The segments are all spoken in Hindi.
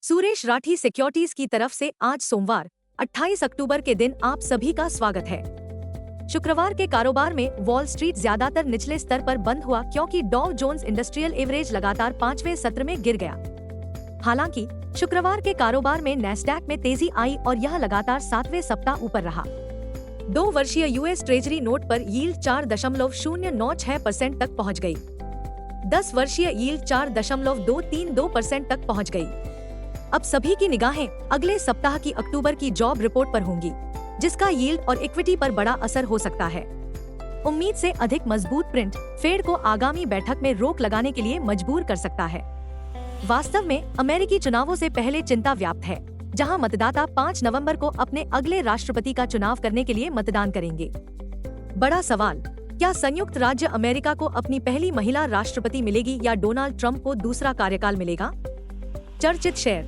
सुरेश राठी सिक्योरिटीज की तरफ से आज सोमवार 28 अक्टूबर के दिन आप सभी का स्वागत है। शुक्रवार के कारोबार में वॉल स्ट्रीट ज्यादातर निचले स्तर पर बंद हुआ क्योंकि डॉव जोन्स इंडस्ट्रियल एवरेज लगातार 5वें सत्र में गिर गया। हालांकि शुक्रवार के कारोबार में नैस्डैक में तेजी आई और यह लगातार 7वें सप्ताह ऊपर रहा। 2 वर्षीय यूएस ट्रेजरी नोट पर यील्ड 4.096% तक पहुंच गई। 10 वर्षीय यील्ड 4.232% तक पहुंच गई। अब सभी की निगाहें अगले सप्ताह की अक्टूबर की जॉब रिपोर्ट पर होंगी, जिसका यील्ड और इक्विटी पर बड़ा असर हो सकता है। उम्मीद से अधिक मजबूत प्रिंट फेड को आगामी बैठक में रोक लगाने के लिए मजबूर कर सकता है। वास्तव में अमेरिकी चुनावों से पहले चिंता व्याप्त है, जहां मतदाता 5 नवंबर को अपने अगले राष्ट्रपति का चुनाव करने के लिए मतदान करेंगे। बड़ा सवाल, क्या संयुक्त राज्य अमेरिका को अपनी पहली महिला राष्ट्रपति मिलेगी या डोनाल्ड ट्रंप को दूसरा कार्यकाल मिलेगा? चर्चित शेयर।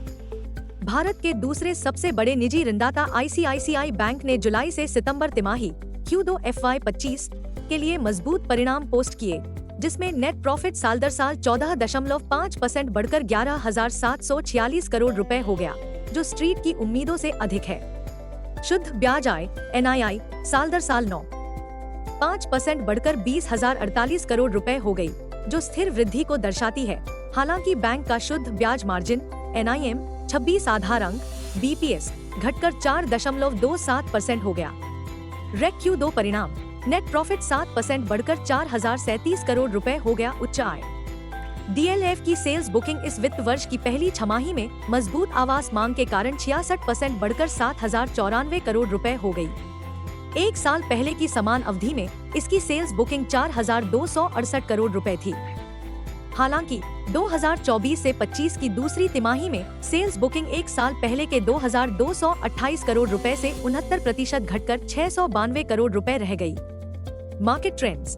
भारत के दूसरे सबसे बड़े निजी ऋणदाता आईसीआईसीआई बैंक ने जुलाई से सितंबर तिमाही Q2 FY25 के लिए मजबूत परिणाम पोस्ट किए, जिसमें नेट प्रॉफिट साल दर साल 14.5% बढ़कर 11,746 करोड़ रुपए हो गया, जो स्ट्रीट की उम्मीदों से अधिक है। शुद्ध ब्याज आय NII साल दर साल 9.5% बढ़कर 20,048 करोड़ रुपए हो गई, जो स्थिर वृद्धि को दर्शाती है। हालांकि बैंक का शुद्ध ब्याज मार्जिन NIM 26 आधार अंक BPS घटकर 4.27% हो गया। रेक Q2 परिणाम नेट प्रॉफिट 7% बढ़कर 4,037 करोड़ रुपए हो गया। उच्च आय DLF की सेल्स बुकिंग इस वित्त वर्ष की पहली छमाही में मजबूत आवास मांग के कारण 66% बढ़कर 7,094 करोड़ रुपए हो गई। एक साल पहले की समान अवधि में इसकी सेल्स बुकिंग 4,268 करोड़ रुपए थी। हालांकि 2024 से 25 की दूसरी तिमाही में सेल्स बुकिंग एक साल पहले के 2,228 करोड़ रुपए से 69% घटकर 692 करोड़ रुपए रह गई। Market trends.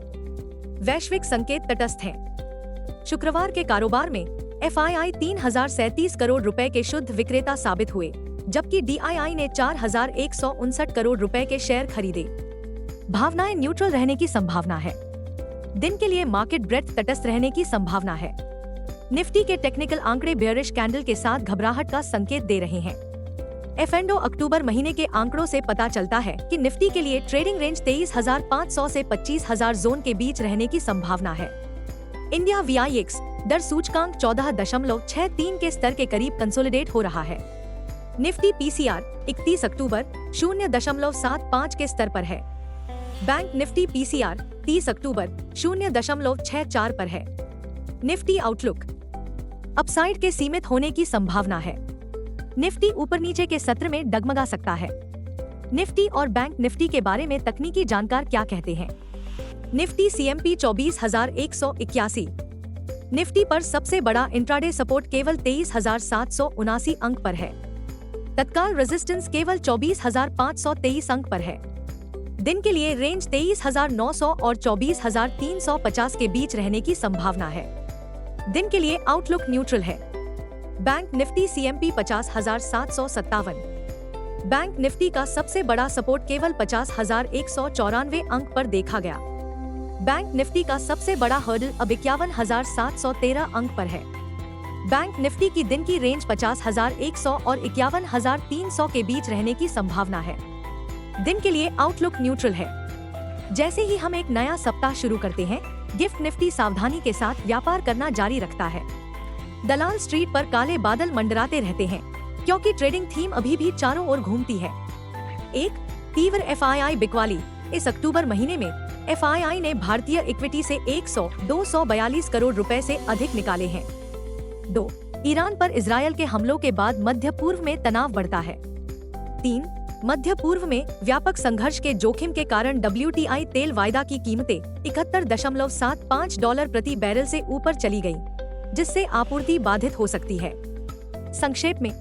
वैश्विक संकेत तटस्थ हैं। शुक्रवार के कारोबार में FII 3,037 करोड़ रुपए के शुद्ध विक्रेता साबित हुए, जबकि DII ने 4,159 करोड़ रुपए के शेयर खरीदे। भावनाएं न्यूट्रल रहने की संभावना है। दिन के लिए मार्केट ब्रेथ तटस्थ रहने की संभावना है। निफ्टी के टेक्निकल आंकड़े बेयरिश कैंडल के साथ घबराहट का संकेत दे रहे हैं। F&O अक्टूबर महीने के आंकड़ों से पता चलता है कि निफ्टी के लिए ट्रेडिंग रेंज 23,500 से 25,000 जोन के बीच रहने की संभावना है। इंडिया VIX दर सूचकांक 14.63 के स्तर के करीब कंसोलिडेट हो रहा है। निफ्टी PCR 31 अक्टूबर 0.75 के स्तर पर है। बैंक निफ्टी PCR 30 अक्टूबर 0.64 पर है। Nifty outlook. अपसाइड के सीमित होने की संभावना है। निफ्टी ऊपर नीचे के सत्र में डगमगा सकता है। निफ्टी और बैंक निफ्टी के बारे में तकनीकी जानकार क्या कहते हैं? Nifty CMP 24,181। निफ्टी पर सबसे बड़ा इंट्राडे सपोर्ट केवल 23,779 अंक पर है। तत्काल रेजिस्टेंस केवल 24,523 अंक पर है। दिन के लिए रेंज 23,900 और 24,350 के बीच रहने की संभावना है। दिन के लिए आउटलुक न्यूट्रल है। Bank Nifty CMP 50,757। Bank Nifty का सबसे बड़ा सपोर्ट केवल 50,194 अंक पर देखा गया। बैंक निफ्टी का सबसे बड़ा हर्डल अब 51,713 अंक पर है। बैंक निफ्टी की दिन की रेंज 50,100 और 51,300 के बीच रहने की संभावना है। दिन के लिए आउटलुक न्यूट्रल है। जैसे ही हम एक नया सप्ताह शुरू करते हैं, गिफ्ट निफ्टी सावधानी के साथ व्यापार करना जारी रखता है। दलाल स्ट्रीट पर काले बादल मंडराते रहते हैं, क्योंकि ट्रेडिंग थीम अभी भी चारों ओर घूमती है। एक तीव्र FII बिकवाली। इस अक्टूबर महीने में FII ने भारतीय इक्विटी से 242 करोड़ रुपए से अधिक निकाले हैं। 2 ईरान पर इजरायल के हमलों के बाद मध्य पूर्व में तनाव बढ़ता है। 3 मध्य पूर्व में व्यापक संघर्ष के जोखिम के कारण WTI तेल वायदा की कीमतें $71.75 प्रति बैरल से ऊपर चली गईं, जिससे आपूर्ति बाधित हो सकती है। संक्षेप में,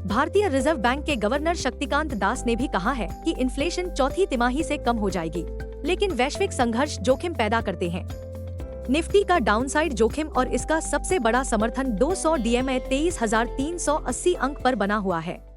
भारतीय रिजर्व बैंक के गवर्नर शक्तिकांत दास ने भी कहा है कि इन्फ्लेशन चौथी तिमाही से कम हो जाएगी, लेकिन वैश्विक संघर्ष जोखिम पैदा करते हैं। निफ्टी का डाउनसाइड जोखिम और इसका सबसे बड़ा समर्थन 200 DMA 23,380 अंक पर बना हुआ है।